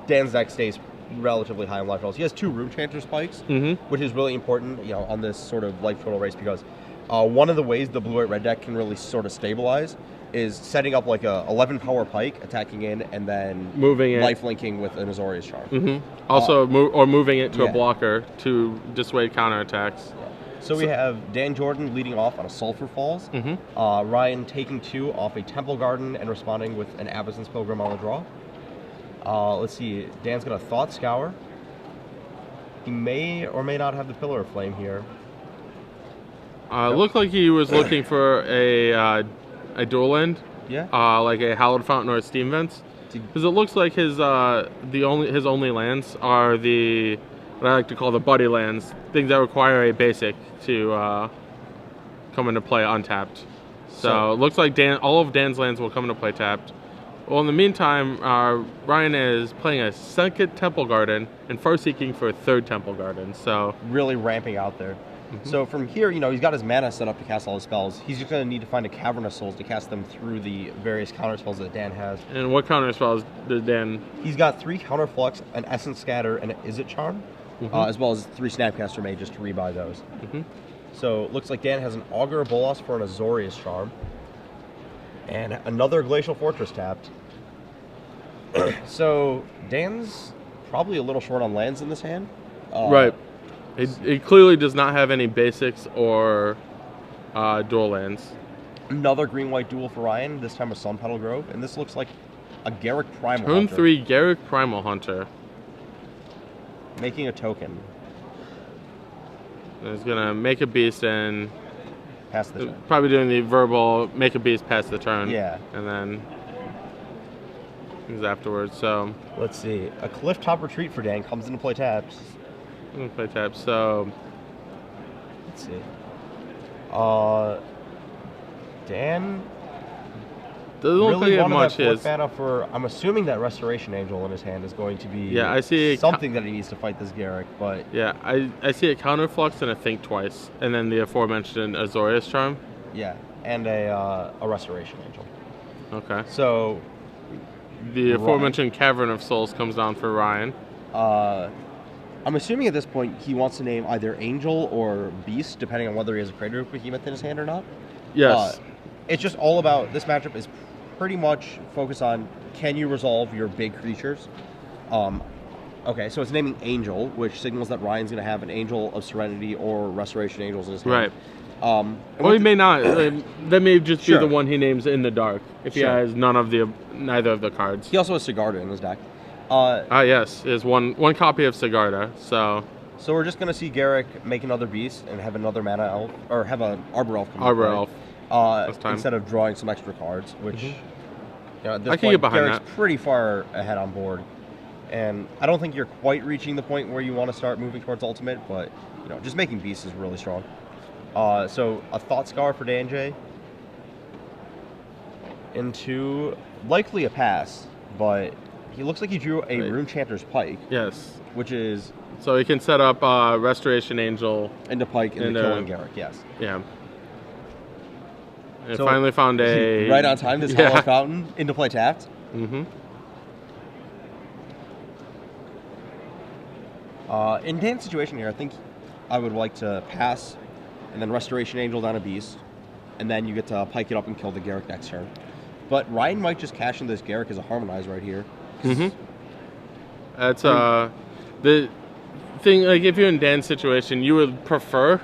Dan's deck stays relatively high on life totals. He has 2 Room Chanter spikes, which is really important, on this sort of life total race because one of the ways the blue-white red deck can really sort of stabilize is setting up like a 11 power pike, attacking in, and then moving it, life linking with an Azorius Charm. Also, moving it to a blocker to dissuade counterattacks. So we have Dan Jordan leading off on a Sulphur Falls. Ryan taking 2 off a Temple Garden and responding with an Abyssin's Pilgrim on the draw. Let's see. Dan's going to Thought Scour. He may or may not have the Pillar of Flame here. Looked like he was looking for a dual end. Yeah. Like a Hallowed Fountain or a Steam Vents. Because it looks like his only lands are what I like to call the buddy lands, things that require a basic to come into play untapped. So it looks like all of Dan's lands will come into play tapped. Well, in the meantime, Ryan is playing a 2nd Temple Garden and first seeking for a 3rd Temple Garden. So really ramping out there. So from here, he's got his mana set up to cast all his spells. He's just going to need to find a Cavern of Souls to cast them through the various counter spells that Dan has. And what counter spells does Dan? He's got 3 Counterflux, an Essence Scatter, and an Is It Charm, as well as 3 Snapcaster Mage just to rebuy those. So it looks like Dan has an Augur Bolas for an Azorius Charm, and another Glacial Fortress tapped. So Dan's probably a little short on lands in this hand. Right. It clearly does not have any basics or dual lands. Another green-white duel for Ryan, this time with Sun Petal Grove, and this looks like a Garruk Primal Turn Hunter. 3 Garruk Primal Hunter. Making a token. He's going to make a beast and pass the turn. Probably doing the verbal make a beast pass the turn. Yeah. And then things afterwards. So let's see. A Clifftop Retreat for Dan comes into play taps. So let's see. Dan doesn't look like much is. For I'm assuming that Restoration Angel in his hand is going to be I see something that he needs to fight this Garruk, but yeah, I see a Counterflux and a Think Twice, and then the aforementioned Azorius Charm. Yeah, and a Restoration Angel. Okay. So the aforementioned Cavern of Souls comes down for Ryan. I'm assuming at this point he wants to name either Angel or Beast, depending on whether he has a Crater of Behemoth in his hand or not. Yes. It's just all about, this matchup is pretty much focused on, can you resolve your big creatures? Okay, so it's naming Angel, which signals that Ryan's going to have an Angel of Serenity or Restoration Angels in his hand. Right. Or he may not. That may just be the one he names in the dark, if he has neither of the cards. He also has Sigarda in his deck. Yes, is one copy of Sigarda. So we're just gonna see Garruk make another beast and have another mana elf, or have an Arbor Elf come Arbor Elf. Instead of drawing some extra cards, which at this I can point, get behind Garrick's that. pretty far ahead on board, and I don't think you're quite reaching the point where you want to start moving towards Ultimate, but just making beasts is really strong. So a Thought Scar for Danehy into likely a pass, but he looks like he drew a Rune Chanter's Pike. Yes. Which is... So he can set up Restoration Angel. Into Pike into killing Garruk, yes. Yeah. And finally found a... Right on time, this Hollow Fountain into play tapped. Mm-hmm. In Dan's situation here, I think I would like to pass and then Restoration Angel down a beast, and then you get to Pike it up and kill the Garruk next turn. But Ryan might just cash in this Garruk as a Harmonize right here. Mm-hmm. That's the thing. Like if you're in Dan's situation, you would prefer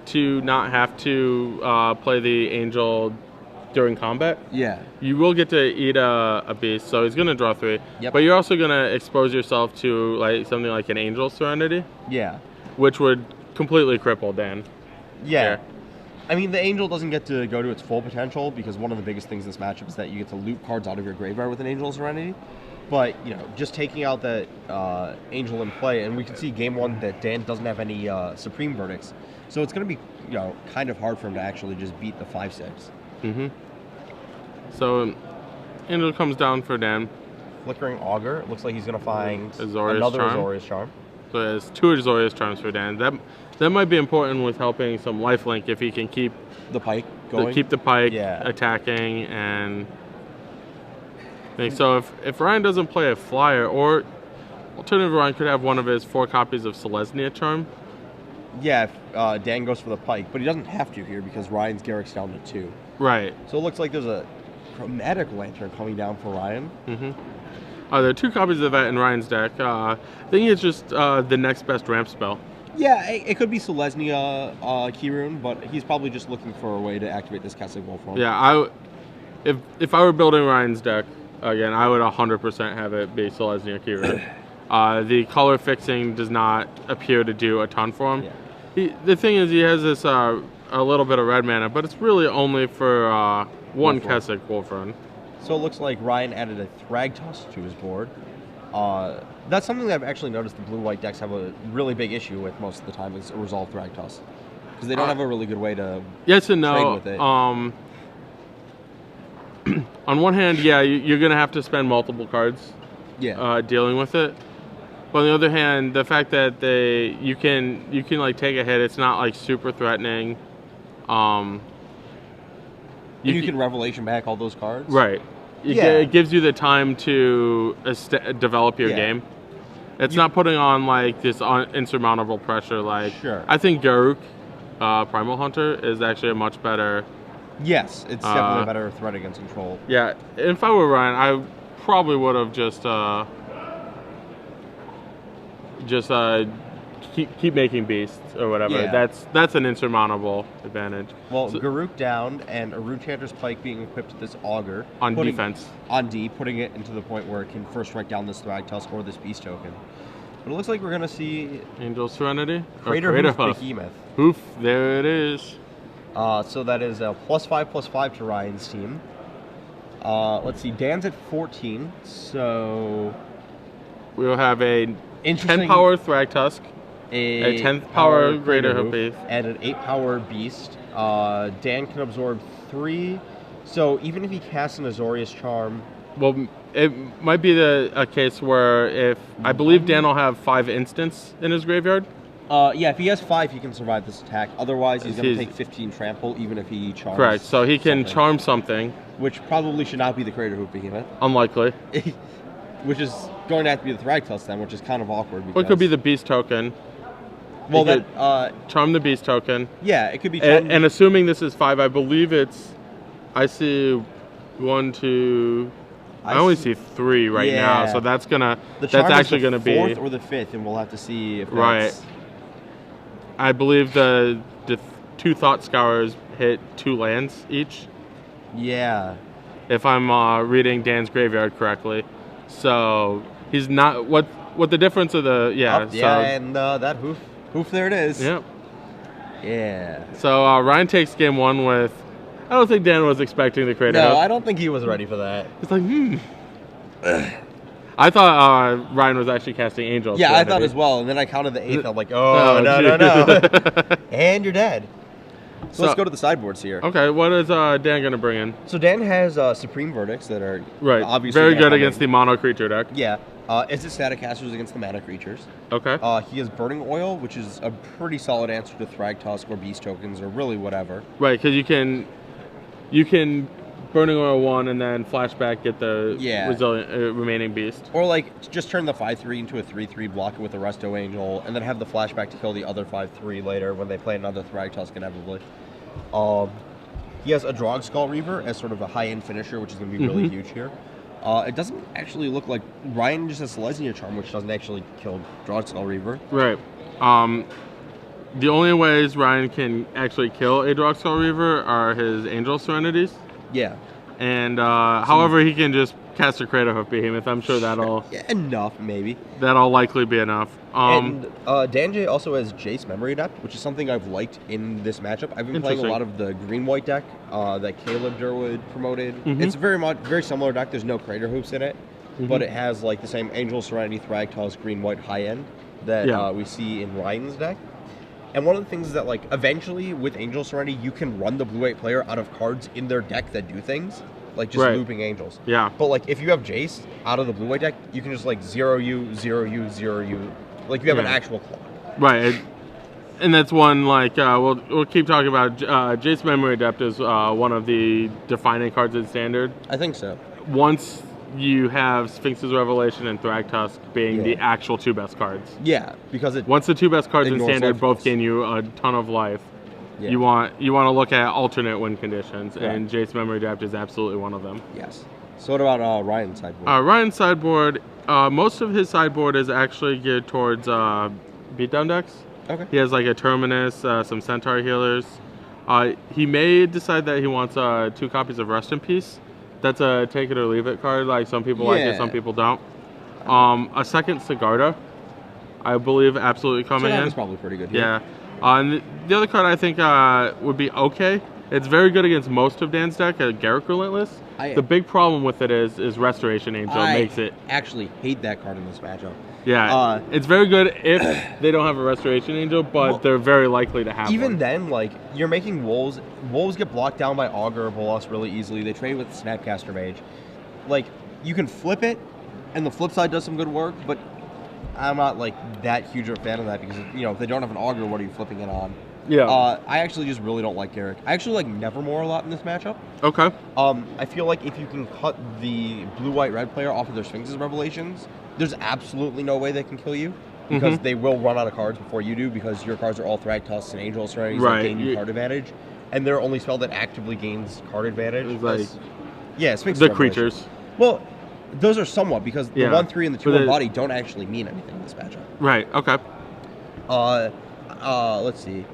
to not have to play the Angel during combat. Yeah. You will get to eat a beast, so he's gonna draw 3. Yep. But you're also gonna expose yourself to like something like an Angel Serenity. Yeah. Which would completely cripple Dan. Yeah. Here. I mean, the Angel doesn't get to go to its full potential because one of the biggest things in this matchup is that you get to loop cards out of your graveyard with an Angel Serenity. But, just taking out that Angel in play, and we can see game 1 that Dan doesn't have any Supreme Verdicts. So it's going to be, kind of hard for him to actually just beat the 5/6. Mm-hmm. So, Angel comes down for Dan. Flickering Augur. Looks like he's going to find Azorius another Charm. Azorius Charm. So he has 2 Azorius Charms for Dan. That might be important with helping some lifelink if he can keep the Pike going. Keep the Pike attacking and thing. So if Ryan doesn't play a flyer, or alternatively Ryan could have one of his 4 copies of Selesnya Charm. Yeah, if Dan goes for the pike, but he doesn't have to here because Ryan's Garrick's down to 2. Right. So it looks like there's a Chromatic Lantern coming down for Ryan. Mm-hmm. There are 2 copies of that in Ryan's deck. I think it's just the next best ramp spell. Yeah, it could be Selesnya Kirun, but he's probably just looking for a way to activate this Kessig Wolfram. Yeah, if I were building Ryan's deck, again, I would 100% have it be Selesnya Kirun. The color fixing does not appear to do a ton for him. Yeah. The thing is, he has this a little bit of red mana, but it's really only for one Kessig Wolfram. So it looks like Ryan added a Thragtusk to his board. That's something that I've actually noticed the blue-white decks have a really big issue with most of the time is a Resolve Thragtusk. Because they don't have a really good way to yes and no. trade with it. On one hand, yeah, you're going to have to spend multiple cards dealing with it. But on the other hand, the fact that you can like take a hit, it's not like super threatening. You can Revelation back all those cards. Right. It gives you the time to develop your game. It's not putting on like this insurmountable pressure. Like I think Garruk, Primal Hunter, is actually a much better. Yes, it's definitely a better threat against control. Yeah, if I were Ryan, I probably would have just keep making beasts or whatever. Yeah. That's an insurmountable advantage. Well, Garruk down and a Runechanter's Pike being equipped with this Augur. Defense. On D, putting it into the point where it can first strike down this Thragtusk or this Beast token. But it looks like we're going to see... Angel Serenity? Crater Hoof Behemoth. Hoof, there it is. So that is a +5/+5 to Ryan's team. Let's see, Dan's at 14, so... We'll have a 10 power Thragtusk. A 10th power Greater Hoof, and an 8 power Beast. Dan can absorb 3, so even if he casts an Azorius Charm... Well, it might be a case where if... I believe Dan will have 5 instants in his graveyard. Yeah, if he has 5, he can survive this attack. Otherwise, he's going to take 15 trample, even if he charms. Correct, so he can charm something. Which probably should not be the Crater Hoof Behemoth. Unlikely. Which is going to have to be the Thragtusk then, which is kind of awkward. Well, it could be the Beast token. Well, that charm the Beast token. Yeah, it could be. And assuming this is 5, I believe it's. I see 1, 2. I only see 3 right now, so that's gonna. That's actually gonna be 4th or the 5th, and we'll have to see if that's... I believe the 2 Thought Scours hit 2 lands each. Yeah. If I'm reading Dan's graveyard correctly, so he's not what the difference of the and that hoof there it is. Yep. Yeah. So Ryan takes game 1 with. I don't think Dan was expecting the Crater Hoof. No, I don't think he was ready for that. It's like I thought Ryan was actually casting Angel. Yeah, I thought as well, and then I counted the 8th. I'm like, no. And you're dead. So let's go to the sideboards here. Okay, what is Dan going to bring in? So Dan has Supreme Verdicts that are obviously very good against the mono creature deck. Yeah. It's his static casters against the mana creatures. Okay. He has Burning Oil, which is a pretty solid answer to Thragtusk or Beast tokens or really whatever. Right, because you can Burning Oil 1 and then flashback get the resilient remaining beast. Or like just turn the 5/3 into a 3/3, block it with a Resto Angel, and then have the flashback to kill the other 5/3 later when they play another Thragtusk inevitably. He has a Drogskol Reaver as sort of a high-end finisher, which is going to be really huge here. It doesn't actually look like Ryan just has Selesnya Charm, which doesn't actually kill Drogskol Reaver. Right. The only ways Ryan can actually kill a Drogskol Reaver are his Angel Serenities. Yeah. And however, he can just cast a Crater Hoof Behemoth. I'm sure that'll... Yeah, enough, maybe. That'll likely be enough. And Dan J also has Jace Memory Adept, which is something I've liked in this matchup. I've been playing a lot of the green-white deck that Caleb Durwood promoted. It's very similar deck. There's no Crater Hoops in it, but it has like the same Angel Serenity, Thragtusk, green-white high-end that we see in Ryan's deck. And one of the things is that, like, eventually with Angel Serenity, you can run the blue-white player out of cards in their deck that do things, like just looping angels. Yeah. But, like, if you have Jace out of the blue-white deck, you can just, like, 0U, 0U, 0U. Like, you have an actual clock. Right. And that's one, like, we'll keep talking about. Jace Memory Adept is one of the defining cards in Standard. I think so. Once you have Sphinx's Revelation and Thragtusk being the Yeah. actual 2 best cards. Yeah, because it Once the 2 best cards in Ignores Standard life both loss. gain you a ton of life, Yeah. you want to look at alternate win conditions, Right. and Jace Memory Adapt is absolutely one of them. Yes. So what about Ryan's sideboard? Ryan's sideboard, most of his sideboard is actually geared towards beatdown decks. Okay. He has like a Terminus, some Centaur healers. He may decide that he wants 2 copies of Rest in Peace. That's a take it or leave it card. Like some people like it, some people don't. A second Sigarda, I believe, absolutely coming in. That's probably pretty good. Here. Yeah. And the other card I think would be okay. It's very good against most of Dan's deck, Garruk Relentless. The big problem with it is Restoration Angel makes it. I actually hate that card in this matchup. Yeah, it's very good if they don't have a Restoration Angel, but they're very likely to have Even one. then, like, you're making Wolves. Wolves get blocked down by Augur or Bolas really easily. They trade with Snapcaster Mage. Like, you can flip it, and the flip side does some good work, but I'm not, like, that huge of a fan of that because, you know, if they don't have an Augur, what are you flipping it on? Yeah. I actually just really don't like Garruk. I actually like Nevermore a lot in this matchup. Okay. I feel like if you can cut the blue-white-red player off of their Sphinx's Revelations, there's absolutely no way they can kill you because they will run out of cards before you do because your cards are all Thragtusks and Angel Serenities that gain you card advantage, and their only spell that actively gains card advantage is like Sphinx's the Revelation. creatures. Well, those are somewhat because the 1/3 and the 2/1 body don't actually mean anything in this matchup. Right. Okay. Let's see.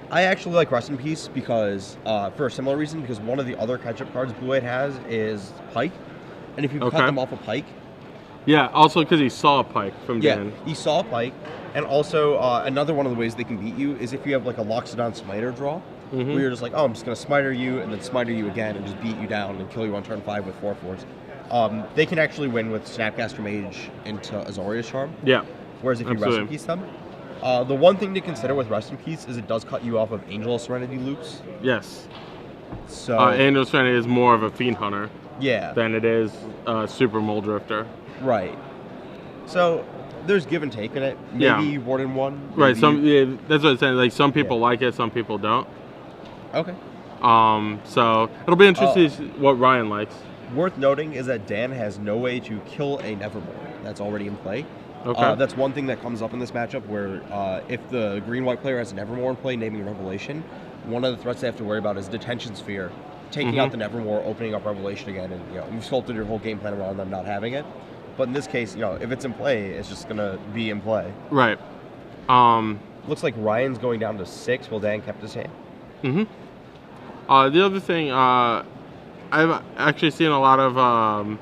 I actually like Rest in Peace because, for a similar reason, because one of the other catch-up cards Blue-White has is Pike, and if you cut them off a Pike... Yeah, also because he saw Pike from Dan. Yeah, he saw Pike, and also another one of the ways they can beat you is if you have like a Loxodon Smiter draw, where you're just like, oh, I'm just going to Smiter you, and then Smiter you again, and just beat you down and kill you on turn 5 with 4/4s. They can actually win with Snapcaster Mage into Azorius Charm. Yeah. Whereas if you Rest in Peace them... the one thing to consider with Rest in Peace is it does cut you off of Angel Serenity loops. Yes. So Angel Serenity is more of a Fiend Hunter than it is Super Mole Drifter. Right. So there's give and take in it. Maybe Warden 1. Right. That's what I'm saying. Like some people like it, some people don't. Okay. So it'll be interesting to see what Ryan likes. Worth noting is that Dan has no way to kill a Nevermore that's already in play. Okay. That's one thing that comes up in this matchup where if the green-white player has a Nevermore in play, naming Revelation, one of the threats they have to worry about is Detention Sphere, taking out the Nevermore, opening up Revelation again, and you've sculpted your whole game plan around them not having it. But in this case, if it's in play, it's just gonna be in play. Right. Looks like Ryan's going down to 6 while Dan kept his hand. The other thing, I've actually seen a lot of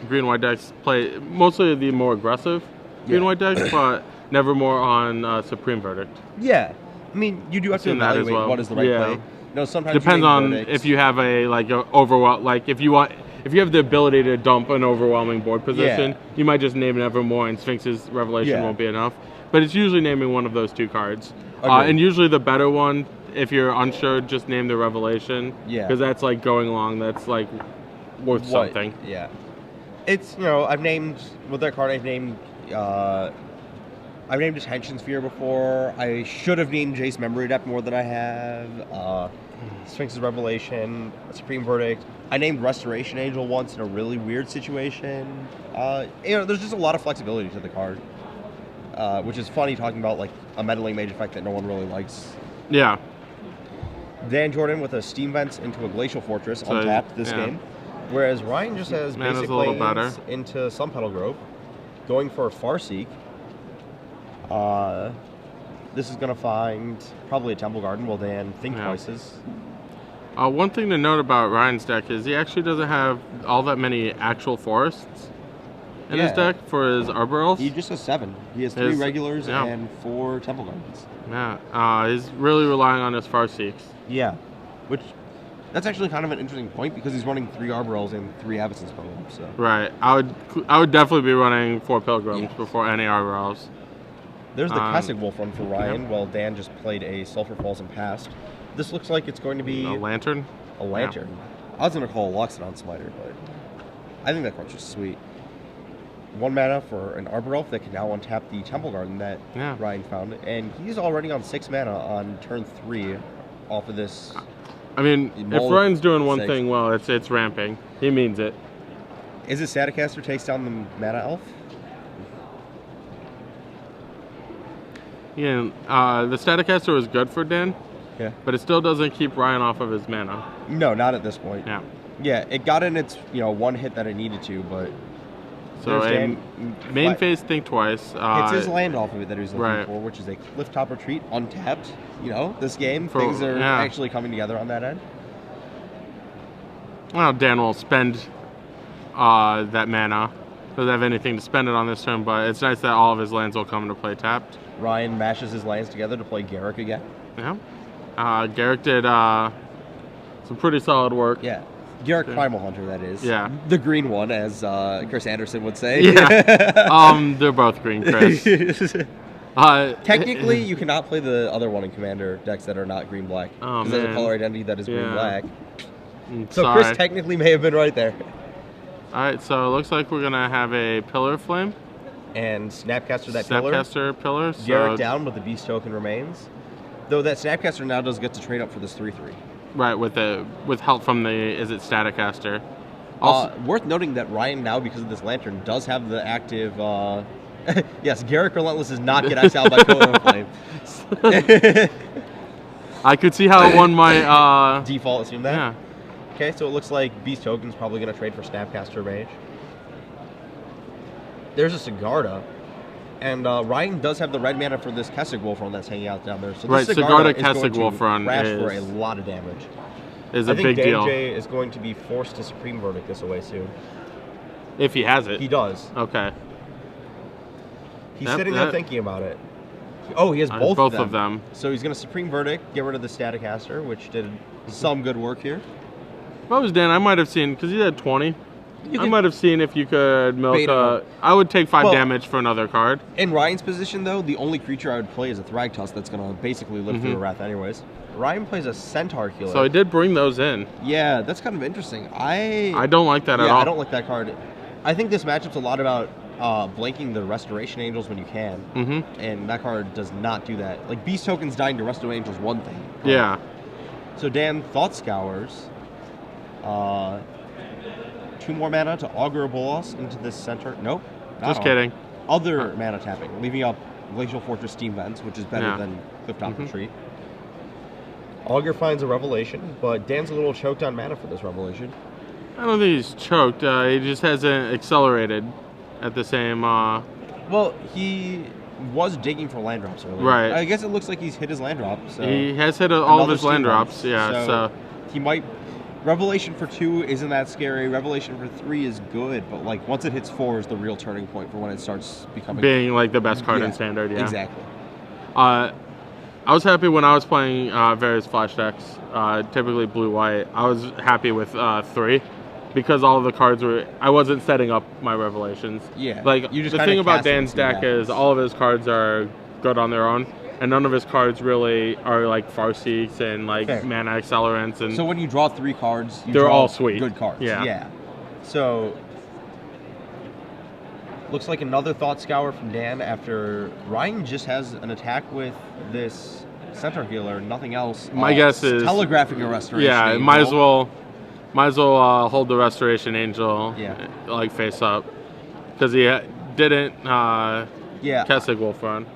green-white decks play mostly the more aggressive green-white decks, but Nevermore on Supreme Verdict. Yeah, I mean you do have to evaluate what is the right play. No, sometimes depends on if you have a overwhelm. Like if you have the ability to dump an overwhelming board position, you might just name Nevermore, and Sphinx's Revelation won't be enough. But it's usually naming one of those 2 cards, and usually the better one. If you're unsure, just name the Revelation. Because that's like going along. That's like worth something. Yeah. It's I've named with that card. I've named Detention Sphere before. I should have named Jace Memory Adept more than I have. Sphinx's Revelation, Supreme Verdict. I named Restoration Angel once in a really weird situation. There's just a lot of flexibility to the card, which is funny talking about like a meddling mage effect that no one really likes. Yeah. Dan Jordan with a Steam Vents into a Glacial Fortress untapped this game, whereas Ryan just has basic lanes into Sun Petal Grove, going for a Farseek. This is going to find probably a Temple Garden while Dan think twices. One thing to note about Ryan's deck is he actually doesn't have all that many actual forests in his deck for his Arbor Elves. He just has 7. He has 3 regulars and 4 Temple Gardens. Yeah, he's really relying on his Farseeks. Yeah, that's actually kind of an interesting point because he's running 3 Arbor Elves and 3 Avacyn's Pilgrims. So. Right, I would definitely be running 4 Pilgrims before any Arbor Elves. There's the Classic Wolf run for Ryan, while Dan just played a Sulphur Falls and passed. This looks like it's going to be... A Lantern? A Lantern. Yeah. I was going to call a Loxodon Smiter, but I think that card's just sweet. 1 mana for an Arbor Elf that can now untap the Temple Garden that Ryan found, and he's already on 6 mana on turn 3 off of this. I mean, if Ryan's doing one thing well, it's ramping. He means it. Is it Staticaster takes down the Mana Elf? Yeah, the Staticaster was good for Dan. Yeah. But it still doesn't keep Ryan off of his mana. No, not at this point. Yeah. Yeah, it got in its one hit that it needed to, but so main phase think twice. It's his land off of it that he's looking right. for, which is a Clifftop Retreat untapped. This game things are actually coming together on that end. Well, Dan will spend that mana. Doesn't have anything to spend it on this turn, but it's nice that all of his lands will come into play tapped. Ryan mashes his lands together to play Garruk again. Yeah. Garruk did some pretty solid work. Yeah. Garruk Primal Hunter, that is. Yeah. The green one, as Chris Anderson would say. Yeah. They're both green, Chris. Technically, you cannot play the other one in Commander decks that are not green-black. Oh, because there's a color identity that is green-black. So sorry. Chris technically may have been right there. Alright, so it looks like we're going to have a Pillar Flame. And Snapcaster that pillar. Snapcaster pillar. So Garruk down, but the Beast token remains. Though that Snapcaster now does get to trade up for this 3/3. Right, with help from the Staticaster. Worth noting that Ryan now, because of this Lantern, does have the active... yes, Garruk Relentless does not get exiled by Pillar Flame. I could see how one might... default assume that? Yeah. Okay, so it looks like Beast token's probably going to trade for Snapcaster Mage. There's a Sigarda. And Ryan does have the red mana for this Kessig Wolfrun that's hanging out down there. So right, this Sigarda is Kessig going to Wolfrun crash for a lot of damage. Is a big deal. I think Danehy is going to be forced to Supreme Verdict this away soon. If he has it. He does. Okay. He's sitting there thinking about it. Oh, he has both of them. So he's going to Supreme Verdict, get rid of the Staticaster, which did some good work here. If I was Dan, I might have seen, because he had 20, I might have seen if you could milk I would take 5 damage for another card. In Ryan's position, though, the only creature I would play is a Thragtusk that's going to basically live through a Wrath anyways. Ryan plays a Centaur Healer. So I did bring those in. Yeah, that's kind of interesting. I don't like that at all. I don't like that card. I think this matchup's a lot about blanking the Restoration Angels when you can. And that card does not do that. Like, Beast tokens dying to Restoration Angels one thing. Yeah. So Dan Thought Scours. 2 more mana to Augur a Bolas into this center. Nope. Just kidding. Other mana tapping, leaving up Glacial Fortress Steam Vents, which is better than Clifftop Retreat. Augur finds a Revelation, but Dan's a little choked on mana for this Revelation. I don't think he's choked. He just hasn't accelerated at the same... Well, he was digging for land drops earlier. Right. I guess it looks like he's hit his land drop. So he has hit all of his land drops, so he might... Revelation for 2 isn't that scary. Revelation for 3 is good, but like once it hits 4 is the real turning point for when it starts becoming... Being like the best card in Standard, Exactly. I was happy when I was playing various flash decks, typically blue-white. I was happy with 3 because all of the cards were... I wasn't setting up my Revelations. Yeah. Like, you just the thing about Dan's deck is all of his cards are good on their own, and none of his cards really are like Farseeks and like mana accelerants. And so when you draw 3 cards, they're all sweet. Good cards. Yeah. So looks like another Thought Scour from Dan after Ryan just has an attack with this Centaur Healer, nothing else. My guess is telegraphing a Restoration. Yeah, Angel. might as well hold the Restoration Angel. Like face up, because he didn't. Kessig Wolfrun.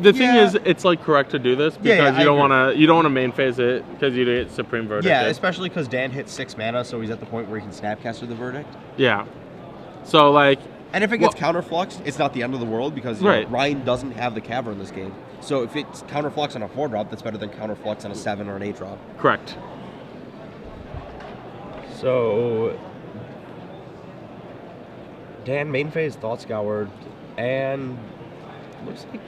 The thing is, it's like correct to do this because you don't want to main phase it because you get Supreme Verdict. Yeah, especially because Dan hit 6 mana, so he's at the point where he can Snapcaster the Verdict. Yeah. So like, and if it gets counterfluxed, it's not the end of the world because know, Ryan doesn't have the Cavern in this game. So if it's counterflux on a 4-drop, that's better than counterflux on a 7 or an 8-drop. Correct. So Dan main phase Thought Scoured and looks like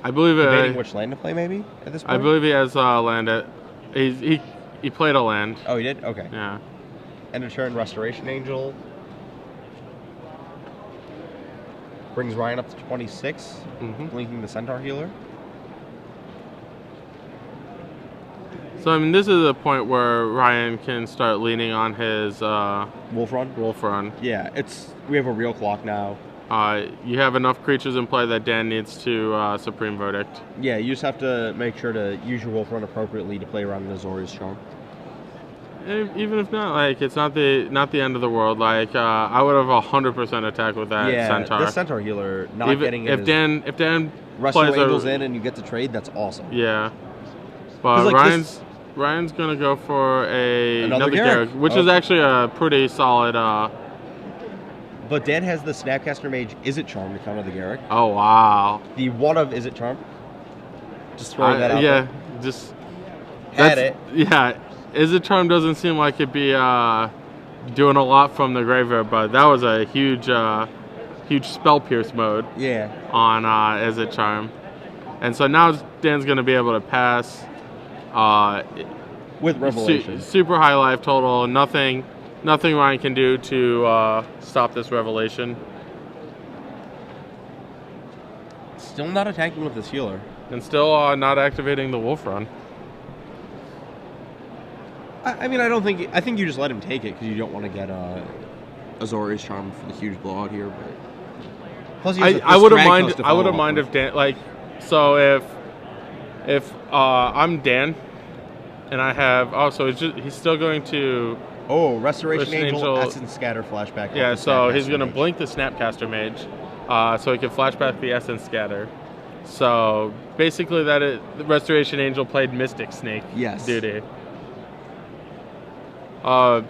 I believe debating which land to play maybe at this point. I believe he has land at he played a land. Oh, he did? Okay. Yeah. End of turn Restoration Angel brings Ryan up to 26, blinking the Centaur Healer. So I mean, this is a point where Ryan can start leaning on his Wolfrun. Yeah, we have a real clock now. You have enough creatures in play that Dan needs to Supreme Verdict. Yeah, you just have to make sure to use your Wolfrun appropriately to play around the Azorius Charm. Even if not, like it's not the end of the world. Like I would have 100% attacked with that centaur. This centaur healer not getting if Dan Rescue plays Angels in and you get to trade, that's awesome. Yeah, but like Ryan's gonna go for another Garrick, which is actually a pretty solid. But Dan has the Snapcaster Mage Izzet Charm to counter the Garrick. Oh wow! The one of Izzet Charm. Just throwing that out. Yeah, there. just had it. Yeah, Izzet Charm doesn't seem like it'd be doing a lot from the graveyard, but that was a huge spell pierce mode. Yeah. On Izzet Charm, and so now Dan's gonna be able to pass. With Revelation. Super high life total. Nothing Ryan can do to stop this Revelation. Still not attacking with this healer. And still not activating the Wolf Run. I mean, I think you just let him take it because you don't want to get Azorius Charm for the huge blowout here. But plus, I wouldn't mind if Dan so if I'm Dan and I have so he's still going to Restoration Angel Essence Scatter flashback. Yeah, so he's gonna blink the Snapcaster Mage, so he can flashback the Essence Scatter. So basically, the Restoration Angel played Mystic Snake duty. But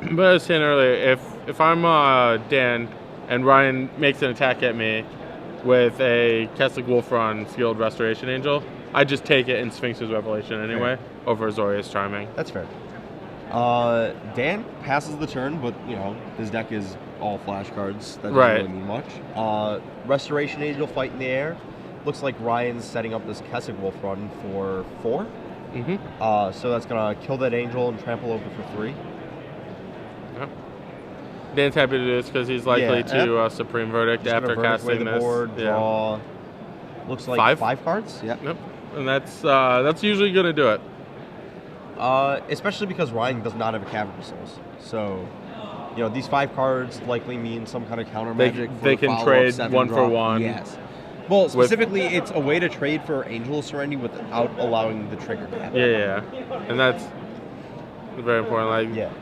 as I was saying earlier, if I'm Dan and Ryan makes an attack at me with a Kessig Wolfron Field Restoration Angel, I just take it and Sphinx's Revelation anyway over Azorius Charming. That's fair. Dan passes the turn, but his deck is all flash cards. That doesn't really mean much. Restoration Angel fight in the air. Looks like Ryan's setting up this Kessig Wolf run for 4. Mm-hmm. So that's gonna kill that angel and trample over for 3. Yep. Dan's happy to do this because he's likely to Supreme Verdict after casting this. Board, draw. Looks like 5 cards. Yep. And that's usually gonna do it. Especially because Ryan does not have a Cavern of Souls. So, these 5 cards likely mean some kind of counter magic. They can trade 1 for 1. Yes. Well, specifically, it's a way to trade for Angel of Serenity without allowing the trigger to happen. Yeah. And that's very important.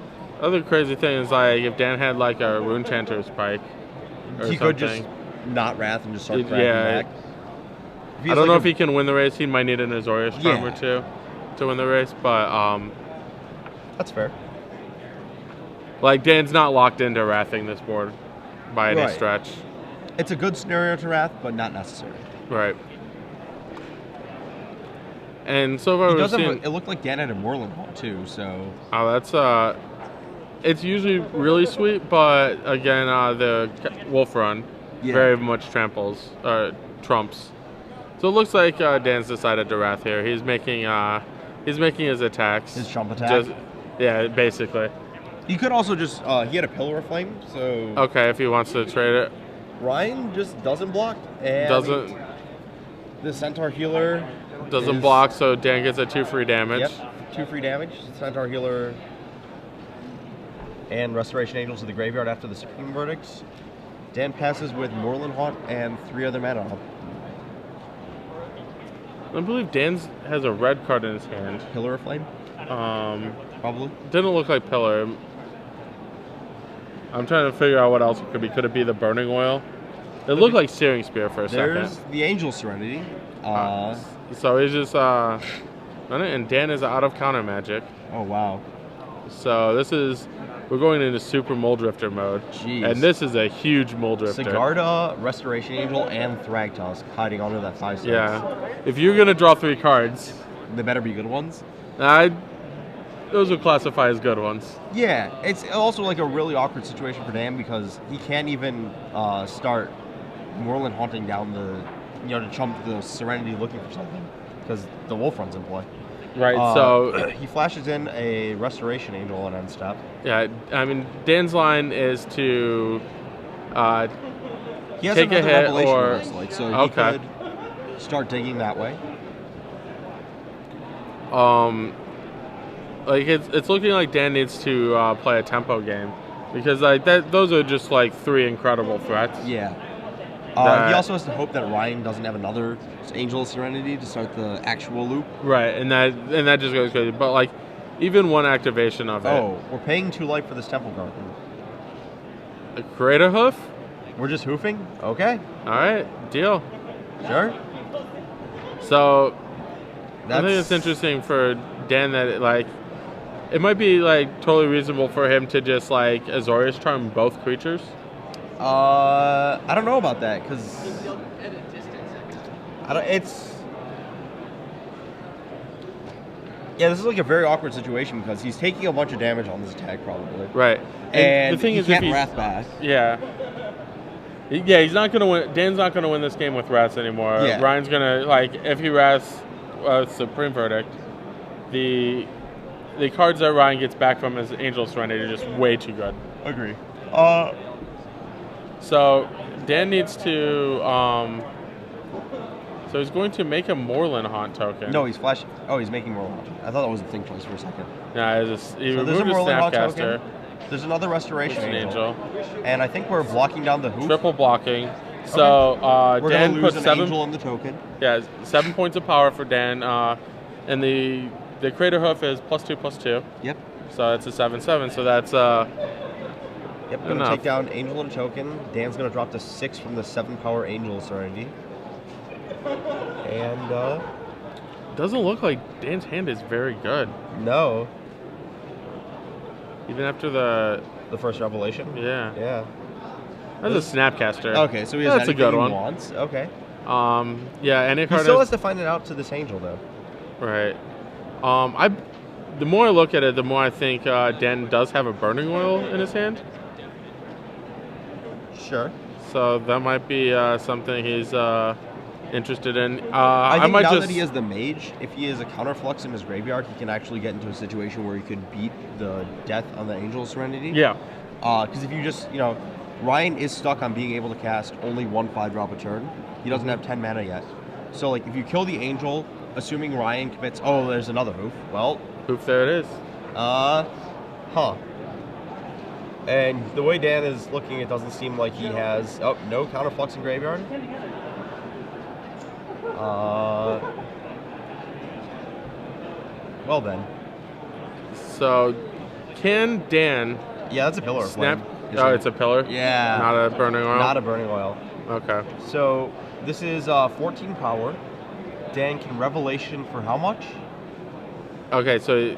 Other crazy thing is, if Dan had, a Rune Chanter's Pike or he could just not Wrath and just start cracking back. I don't know if he can win the race. He might need an Azorius Charm or 2 to win the race, but that's fair. Dan's not locked into Wrathing this board by any stretch. It's a good scenario to Wrath, but not necessary. Right. And so far it looked like Dan had a Moorland Hall too, so... Oh, that's... It's usually really sweet, but again, the Wolf Run very much trumps. So it looks like Dan's decided to Wrath here. He's making his attacks. His Trump attack? Basically. You could also just... he had a Pillar of Flame, so... Okay, if he wants to trade it. Ryan just doesn't block. And the Centaur Healer doesn't block, so Dan gets a 2 free damage. Yep, 2 free damage. Centaur Healer and Restoration Angels to the graveyard after the Supreme Verdict. Dan passes with Moorland Haunt and 3 other mana. I believe Dan has a red card in his hand. Pillar of Flame? Probably. Didn't look like Pillar. I'm trying to figure out what else it could be. Could it be the Burning Oil? It looked like Searing Spear for a second. There's the Angel Serenity. So he's just and Dan is out of counter magic. Oh wow. So we're going into Super Moldrifter mode. Jeez. And this is a huge Moldrifter. Sigarda, Restoration Angel, and Thragtusk hiding under that 5/6. Yeah. If you're gonna draw 3 cards, they better be good ones. Those would classify as good ones. Yeah, it's also a really awkward situation for Dan because he can't even start Moorland Haunting down to chump the Serenity looking for something because the Wolf Run's in play. Right, so... he flashes in a Restoration Angel on end step. Yeah, I mean, Dan's line is to he has take a hit or... so he could start digging that way. It's looking like Dan needs to play a tempo game because those are just 3 incredible threats. Yeah. He also has to hope that Ryan doesn't have another Angel of Serenity to start the actual loop. Right, and that just goes crazy. But even one activation of it. Oh, we're paying 2 life for this Temple Garden. A Crater Hoof? We're just hoofing? Okay. All right, deal. Sure. So, I think it's interesting for Dan that, like, it might be, like, totally reasonable for him to just, like, Azorius Charm both creatures. I don't know about that, because yeah, this is like a very awkward situation because he's taking a bunch of damage on this attack probably. Right. And the thing he is, can't if Wrath back. Yeah. Yeah, he's not gonna win. Dan's not gonna win this game with Wraths anymore. Yeah. Ryan's gonna, like, if he Wraths Supreme Verdict, the cards that Ryan gets back from his Angel Serenity are just way too good. Agree. So Dan needs to. So he's going to make a Moreland Haunt token. No, he's flashing. Oh, he's making Moreland Haunt. I thought that was the Think Twice for a second. Yeah, he So removed there's a his Moreland Haunt Snapcaster. token. There's another Restoration There's an Angel. And I think we're blocking down the hoof. Triple blocking. So we're Dan gonna lose puts an 7. Angel in the token. Yeah, 7 points of power for Dan. And the Crater Hoof is +2/+2. Yep. So it's a 7/7. So that's Yep, gonna enough. take down Angel and a token. Dan's gonna drop to 6 from the 7 power Angel Serenity. And doesn't look like Dan's hand is very good. no. Even after the First Revelation? yeah. Yeah. That's a Snapcaster. Okay, so he has That's a anything good he one. wants. Okay. Yeah, any He card still has, has to find it out to this Angel though. right. The more I look at it, the more I think Dan does have a Burning Oil in his hand. Sure. So that might be something he's interested in. I think might now just that he has the Mage, if he has a counterflux in his graveyard, he can actually get into a situation where he could beat the death on the Angel Serenity. yeah. Because if you just, Ryan is stuck on being able to cast only 1 5-drop a turn. He doesn't have 10 mana yet. So, like, if you kill the Angel, assuming Ryan commits, oh, there's another hoof. Well, Poof, there it is. And the way Dan is looking, it doesn't seem like he has, no counterflux in graveyard. Well then. So, can Dan Yeah, that's a pillar. of snap? flame, Oh, isn't it? it's a pillar? Yeah. Not a Burning Oil? Not a burning oil. Okay. So this is 14 power. Dan can Revelation for how much? Okay, so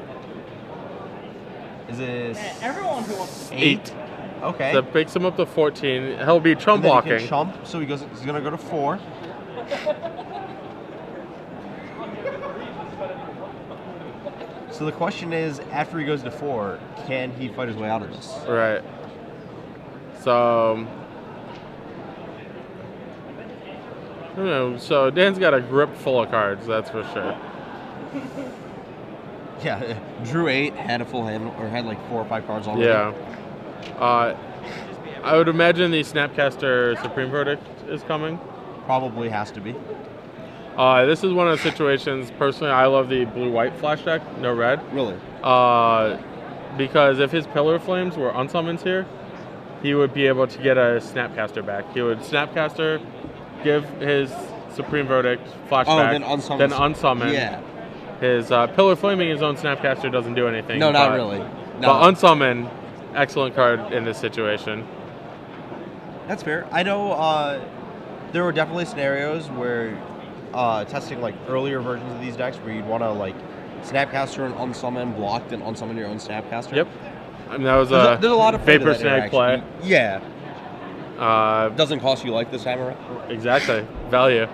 Is this Everyone who wants 8? Okay. that picks him up to 14. He'll be chump And then he blocking. can chump, so he's gonna go to 4. So the question is, after he goes to 4, can he fight his way out of this? Right. So, I don't know. So Dan's got a grip full of cards, that's for sure. Yeah, drew 8, had a full hand, or had like 4 or 5 cards already. Yeah. I would imagine the Snapcaster Supreme Verdict is coming. Probably has to be. This is one of the situations, personally, I love the blue-white flash deck, no red. Really? Because if his Pillar of Flames were unsummons here, he would be able to get a Snapcaster back. He would Snapcaster, give his Supreme Verdict flashback, then unsummon. unsummon. His Pillar Flaming his own Snapcaster doesn't do anything. No, not really. No. But unsummon, excellent card in this situation. That's fair. I know there were definitely scenarios where testing like earlier versions of these decks where you'd want to like Snapcaster and unsummon blocked and unsummon your own Snapcaster. Yep. I mean, that was There's a lot of play to Vapor that Snag play. interaction. Yeah. Doesn't cost you like this time around. Exactly. Value.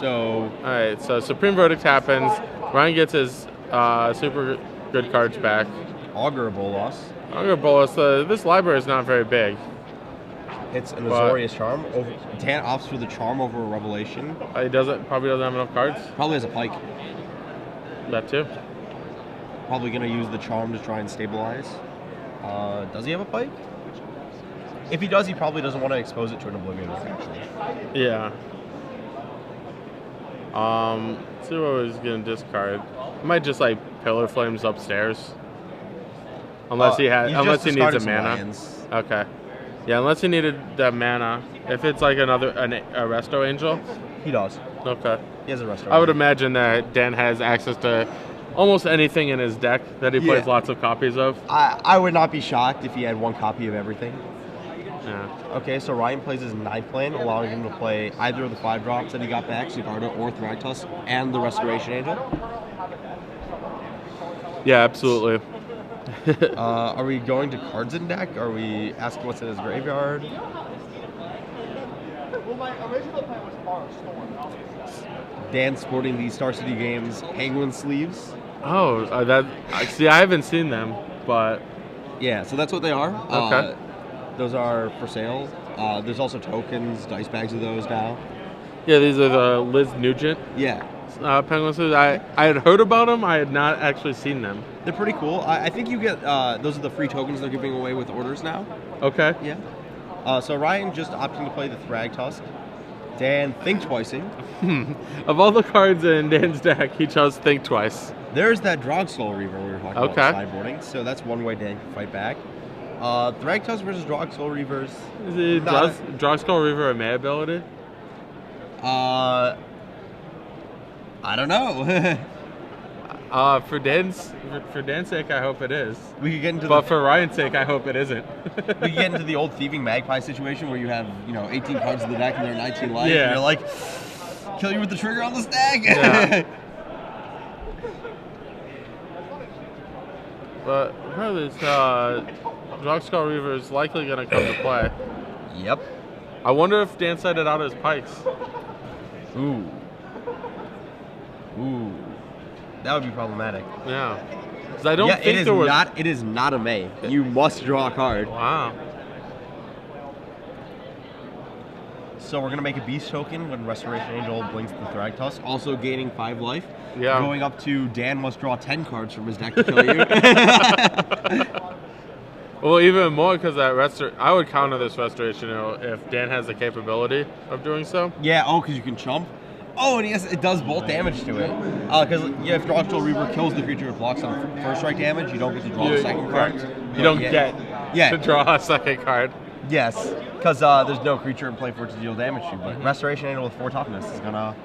So, All right, so Supreme Verdict happens. Ryan gets his super good cards back. Augur Bolas. Augur Bolus, this library is not very big. It's an Azorius Charm. Dan opts for the Charm over a Revelation. He probably doesn't have enough cards. Probably has a Pike. That too. Probably going to use the Charm to try and stabilize. Does he have a Pike? If he does, he probably doesn't want to expose it to an Oblivion, actually. Yeah. Let's see what he's gonna discard. He might just like Pillar Flames upstairs. Unless he needs a mana. Okay. Yeah, unless he needed that mana. If it's like a Resto Angel. He does. Okay. He has a restoration. I would imagine that Dan has access to almost anything in his deck that he plays lots of copies of. I would not be shocked if he had one copy of everything. Yeah. Okay, so Ryan plays his 9th land, allowing him to play either of the 5 drops that he got back, Sigarda or Thragtusk, and the Restoration Angel. Yeah, absolutely. Are we going to cards in deck? Are we asking what's in his graveyard? Dan sporting the Star City Games Penguin sleeves. Oh, see, I haven't seen them, but yeah, so that's what they are. Okay. Those are for sale. There's also tokens, dice bags of those now. Yeah, these are the Liz Nugent. Yeah. Penguin sleeves. I had heard about them. I had not actually seen them. They're pretty cool. I think you get those are the free tokens they're giving away with orders now. Okay. Yeah. So Ryan just opting to play the Thragtusk. Dan think twicing. Of all the cards in Dan's deck, he chose Think Twice. There's that Drogskull Reaver we were talking about sideboarding. So that's one way Dan can fight back. Thragtusk versus Drogskull Reavers. Is Drogskull Reaver a May ability? I don't know. For Dan's sake, I hope it is. We could get into but for Ryan's sake, I hope it isn't. We could get into the old Thieving Magpie situation where you have 18 cards in the deck and they're 19 life. Yeah. And you're like, kill you with the trigger on the stack. Yeah. But this Drogskull Reaver is likely going to come to play. Yep. I wonder if Dan sided out his pikes. Ooh. That would be problematic. Yeah. Because I don't think there was... It is not a May. You must draw a card. Wow. So we're going to make a Beast token when Restoration Angel blinks the Thragtusk, also gaining 5 life. Yeah. Going up to Dan must draw 10 cards from his deck to kill you. Well, even more because I would counter this Restoration if Dan has the capability of doing so. Yeah, because you can chump. Oh, and yes, it does bolt damage to it. Because if Drogskull Reaver kills the creature it blocks on first strike damage, you don't get to draw the second card. You don't get to draw a second card. Yes, because there's no creature in play for it to deal damage to. But Restoration Angel with 4 toughness is gonna.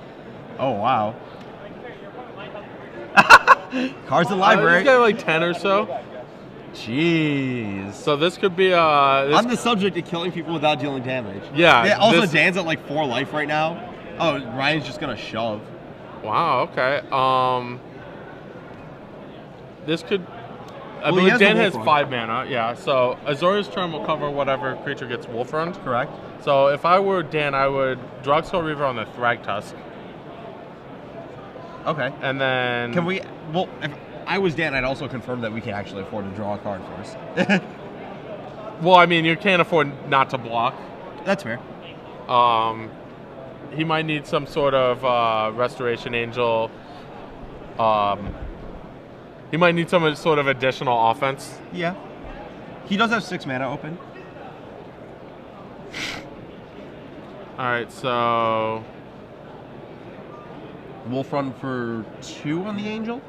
Oh wow. Cards in the library. He's got like 10 or so. Jeez. So this could be on the subject of killing people without dealing damage. Yeah. Also, Dan's at like 4 life right now. Oh, Ryan's just gonna shove. Wow. Okay. This could. I believe Dan has 5 mana. Yeah. So Azorius Charm will cover whatever creature gets Wolf Run. Correct. So if I were Dan, I would Drogskull Reaver on the Thragtusk. Okay. And then can we? Well, if I was Dan, I'd also confirm that we can actually afford to draw a card first. Well, I mean, you can't afford not to block. That's fair. He might need some sort of Restoration Angel. He might need some sort of additional offense. Yeah. He does have 6 mana open. Alright, so Wolf Run for 2 on the Angel?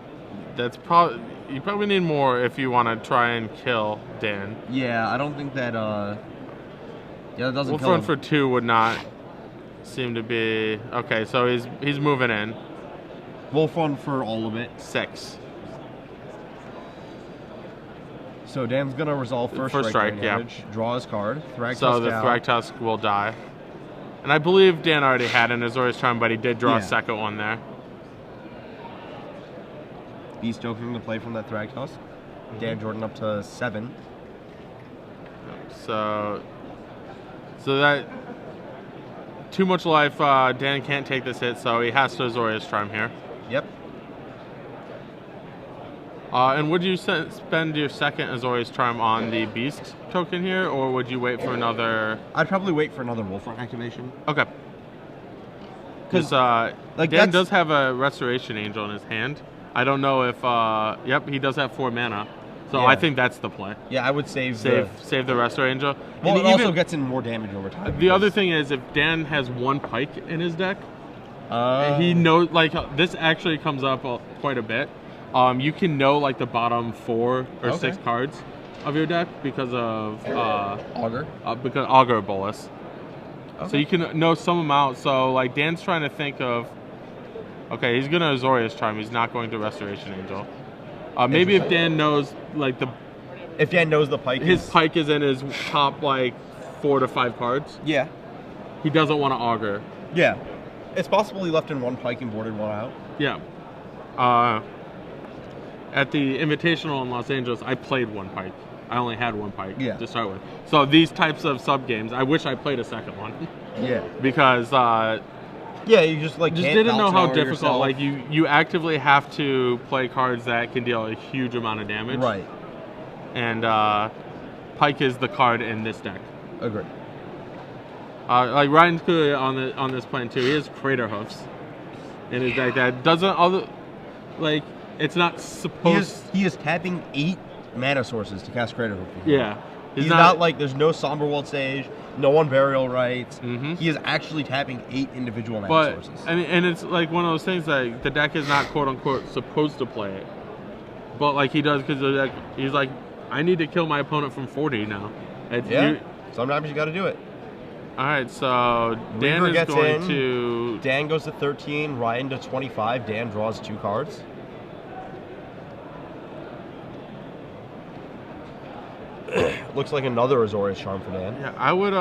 That's probably... You probably need more if you want to try and kill Dan. Yeah, I don't think that... Yeah, that doesn't Wolf kill Run him. for 2 would not seem to be... Okay, so he's moving in. Wolf Run for all of it. 6. So Dan's gonna resolve first strike damage, draw his card, Thragtusk so the out. Thragtusk will die. And I believe Dan already had an Azorius Charm, but he did draw a second one there. Beast token to play from that Thragtusk. Dan Jordan up to 7. So that too much life. Dan can't take this hit, so he has to Azorius Charm here. Yep. And would you spend your second Azorius Charm on the Beast token here, or would you wait for another... I'd probably wait for another Wolf Run activation. Okay. Because Dan does have a Restoration Angel in his hand. I don't know if... Yep, he does have 4 mana. So I think that's the play. Yeah, I would save the Restoration Angel. Well, it also gets in more damage over time. The other thing is, if Dan has 1 Pike in his deck, he knows... Like, this actually comes up quite a bit. You can know like the bottom 4 or 6 cards of your deck because of Augur. Because Augur Bolus. Okay. So you can know some amount. So like Dan's trying to think of Okay, he's gonna Azorius Charm. He's not going to Restoration Angel. Maybe if Dan knows like if Dan knows the pike, his pike is in his top like 4 to 5 cards. Yeah. He doesn't want to augur. Yeah. It's possible he left in 1 pike and boarded 1 out. Yeah. At the Invitational in Los Angeles, I played 1 pike. I only had 1 pike to start with. So these types of sub games, I wish I played a second one. Yeah. Because you just like just can't didn't know how difficult. yourself. Like you actively have to play cards that can deal a huge amount of damage. Right. And pike is the card in this deck. Agreed. Like Ryan's good on this plan too. He has Crater Hoofs in his deck that doesn't like it's not supposed. He is tapping 8 mana sources to cast Crater Hoof. Yeah. He's not like there's no Somber World Stage, no Unburial Rites. Mm-hmm. He is actually tapping 8 individual mana sources. And it's like one of those things that the deck is not quote unquote supposed to play it, but like he does because he's like, I need to kill my opponent from 40 now. Sometimes you got to do it. All right, so Dan Reaver is going in, to. Dan goes to 13, Ryan to 25. Dan draws 2 cards. Looks like another Azorius Charm for Dan. Yeah, I would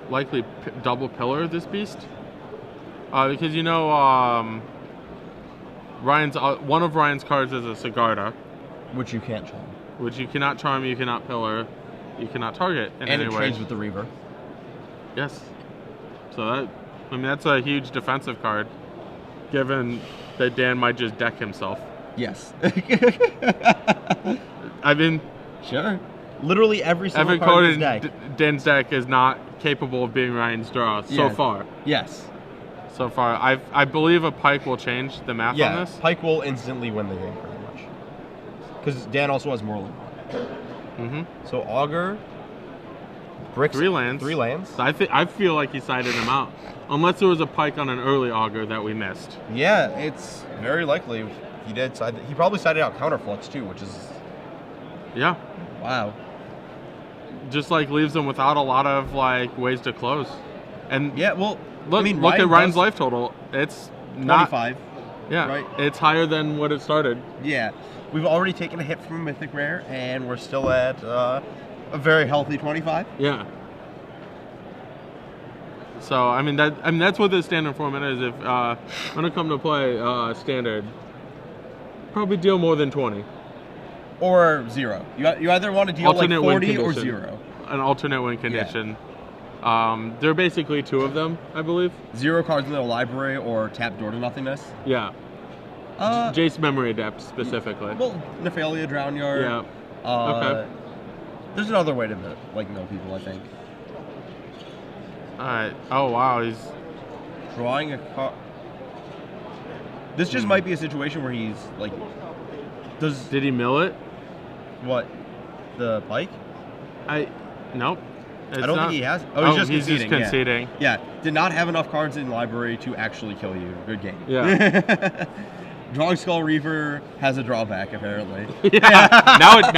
likely double pillar this beast because Ryan's one of Ryan's cards is a Sigarda, which you can't charm. Which you cannot charm, you cannot pillar, you cannot target in and any way. And it trades with the Reaver. Yes. So that's a huge defensive card, given that Dan might just deck himself. Yes. I mean, sure. Literally every single card in his deck. Dan's deck is not capable of being Ryan's draw so far. Yes. So far, I believe a pike will change the math on this. Pike will instantly win the game pretty much. Because Dan also has Moral. Mm-hmm. So Augur, bricks 3 lands. 3 lands. I feel like he sided him out, unless there was a pike on an early Augur that we missed. Yeah, it's very likely he did side. He probably sided out Counterflux too, which is. Yeah. Wow. Just like leaves them without a lot of like ways to close. And yeah, well, look at Ryan's life total. It's 25. Yeah, right. It's higher than what it started. Yeah, we've already taken a hit from a Mythic Rare, and we're still at a very healthy 25. Yeah. So I mean that's what the standard format is. If when it comes to play standard, probably deal more than 20. Or 0. You either want to deal alternate like 40 or 0. An alternate win condition. Yeah. There are basically 2 of them, I believe. 0 cards in their library or tap door to nothingness. Yeah. Jace Memory Adept specifically. Well, Nephalia, Drown Yard. Yeah. Okay. There's another way to know people, I think. All right. Oh wow, he's drawing a card. This just might be a situation where he's like. Did he mill it? What? The pike? Nope. I don't think he has. Oh, he's just conceding. Yeah. Did not have enough cards in library to actually kill you. Good game. Yeah. Drawing Skull Reaver has a drawback apparently. Yeah. Now it